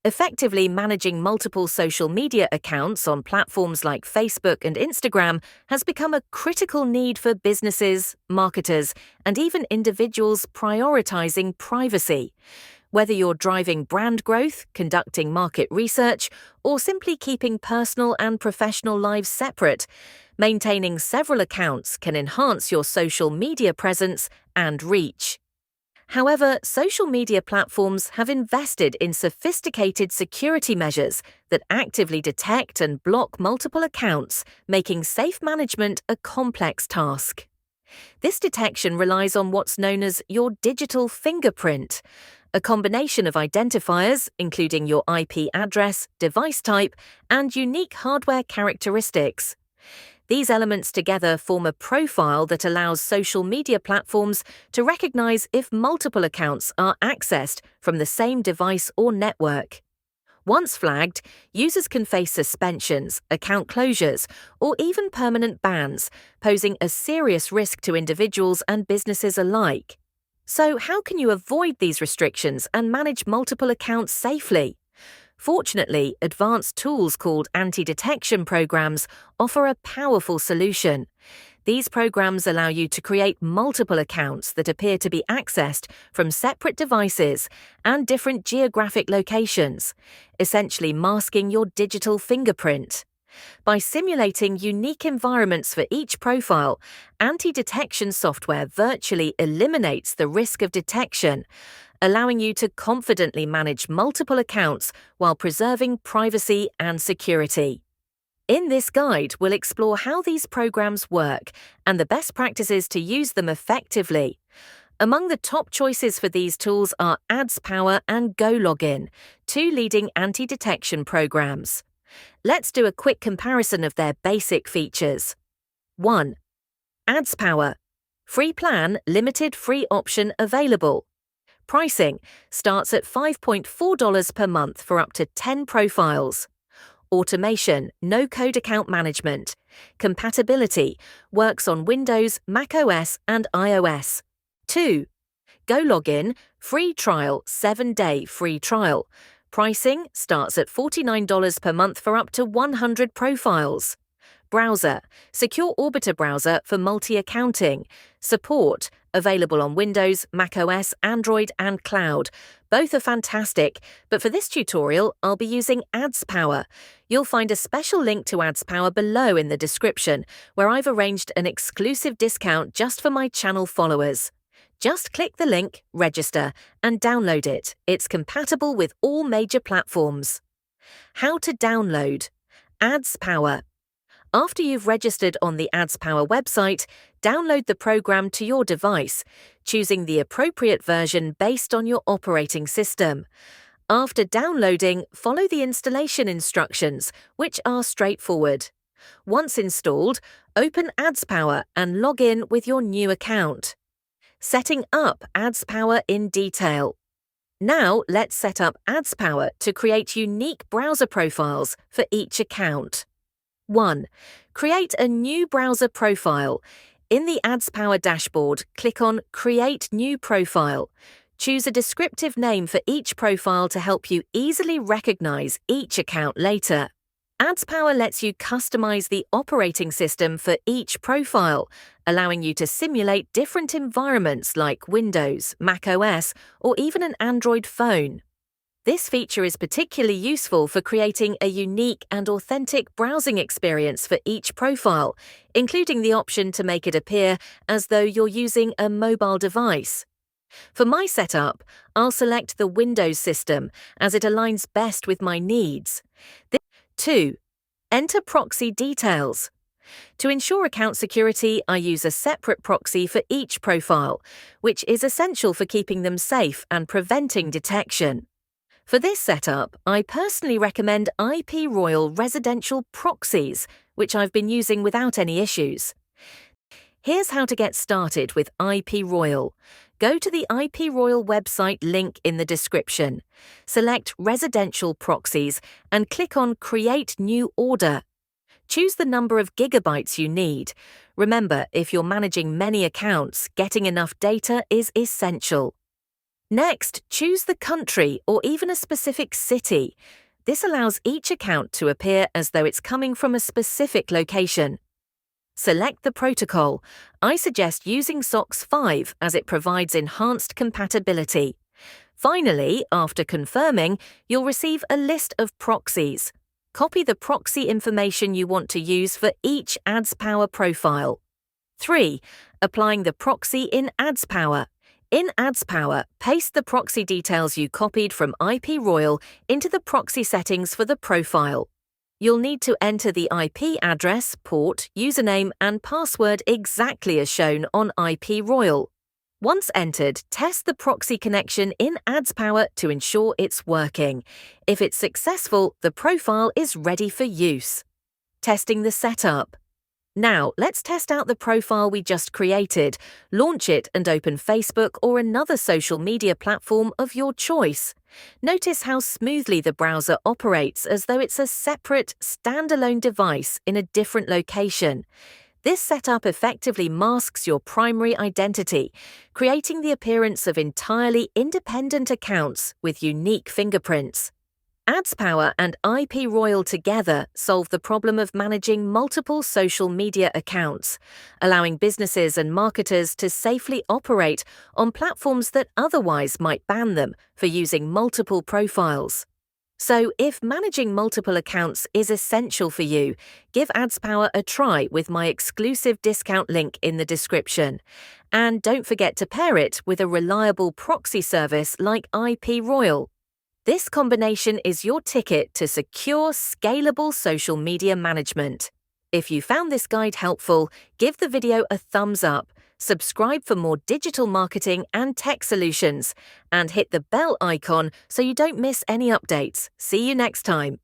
Effectively managing multiple social media accounts on platforms like Facebook and Instagram has become a critical need for businesses, marketers, and even individuals prioritizing privacy. Whether you're driving brand growth, conducting market research, or simply keeping personal and professional lives separate, maintaining several accounts can enhance your social media presence and reach. However, social media platforms have invested in sophisticated security measures that actively detect and block multiple accounts, making safe management a complex task. This detection relies on what's known as your digital fingerprint, a combination of identifiers, including your IP address, device type, and unique hardware characteristics. These elements together form a profile that allows social media platforms to recognize if multiple accounts are accessed from the same device or network. Once flagged, users can face suspensions, account closures, or even permanent bans, posing a serious risk to individuals and businesses alike. So, how can you avoid these restrictions and manage multiple accounts safely? Fortunately, advanced tools called anti-detection programs offer a powerful solution. These programs allow you to create multiple accounts that appear to be accessed from separate devices and different geographic locations, essentially masking your digital fingerprint. By simulating unique environments for each profile, anti-detection software virtually eliminates the risk of detection, allowing you to confidently manage multiple accounts while preserving privacy and security. In this guide, we'll explore how these programs work and the best practices to use them effectively. Among the top choices for these tools are AdsPower and GoLogin, two leading anti-detection programs. Let's do a quick comparison of their basic features. 1. AdsPower. Free plan, limited free option available. Pricing starts at $5.4 per month for up to 10 profiles. Automation, no-code account management. Compatibility, works on Windows, macOS, and iOS. 2. GoLogin, free trial, 7-day free trial. Pricing starts at $49 per month for up to 100 profiles. Browser, secure Orbiter browser for multi-accounting. Support, available on Windows, macOS, Android, and cloud. Both are fantastic, but for this tutorial, I'll be using AdsPower. You'll find a special link to AdsPower below in the description, where I've arranged an exclusive discount just for my channel followers. Just click the link, register, and download it. It's compatible with all major platforms. How to download AdsPower. After you've registered on the AdsPower website, download the program to your device, choosing the appropriate version based on your operating system. After downloading, follow the installation instructions, which are straightforward. Once installed, open AdsPower and log in with your new account. Setting up AdsPower in detail. Now let's set up AdsPower to create unique browser profiles for each account. 1. Create a new browser profile. In the AdsPower dashboard, click on Create New Profile. Choose a descriptive name for each profile to help you easily recognize each account later. AdsPower lets you customize the operating system for each profile, allowing you to simulate different environments like Windows, macOS, or even an Android phone. This feature is particularly useful for creating a unique and authentic browsing experience for each profile, including the option to make it appear as though you're using a mobile device. For my setup, I'll select the Windows system as it aligns best with my needs. 2. Enter proxy details. To ensure account security, I use a separate proxy for each profile, which is essential for keeping them safe and preventing detection. For this setup, I personally recommend IP Royal residential proxies, which I've been using without any issues. Here's how to get started with IP Royal. Go to the IP Royal website link in the description. Select Residential Proxies and click on Create New Order. Choose the number of gigabytes you need. Remember, if you're managing many accounts, getting enough data is essential. Next, choose the country or even a specific city. This allows each account to appear as though it's coming from a specific location. Select the protocol. I suggest using SOC 5 as it provides enhanced compatibility. Finally, after confirming, you'll receive a list of proxies. Copy the proxy information you want to use for each AdsPower profile. 3. Applying the proxy in AdsPower. In AdsPower, paste the proxy details you copied from IP Royal into the proxy settings for the profile. You'll need to enter the IP address, port, username, and password exactly as shown on IP Royal. Once entered, test the proxy connection in AdsPower to ensure it's working. If it's successful, the profile is ready for use. Testing the setup. Now, let's test out the profile we just created. Launch it and open Facebook or another social media platform of your choice. Notice how smoothly the browser operates as though it's a separate, standalone device in a different location. This setup effectively masks your primary identity, creating the appearance of entirely independent accounts with unique fingerprints. AdsPower and IP Royal together solve the problem of managing multiple social media accounts, allowing businesses and marketers to safely operate on platforms that otherwise might ban them for using multiple profiles. So, if managing multiple accounts is essential for you, give AdsPower a try with my exclusive discount link in the description. And don't forget to pair it with a reliable proxy service like IP Royal. This combination is your ticket to secure, scalable social media management. If you found this guide helpful, give the video a thumbs up, subscribe for more digital marketing and tech solutions, and hit the bell icon so you don't miss any updates. See you next time.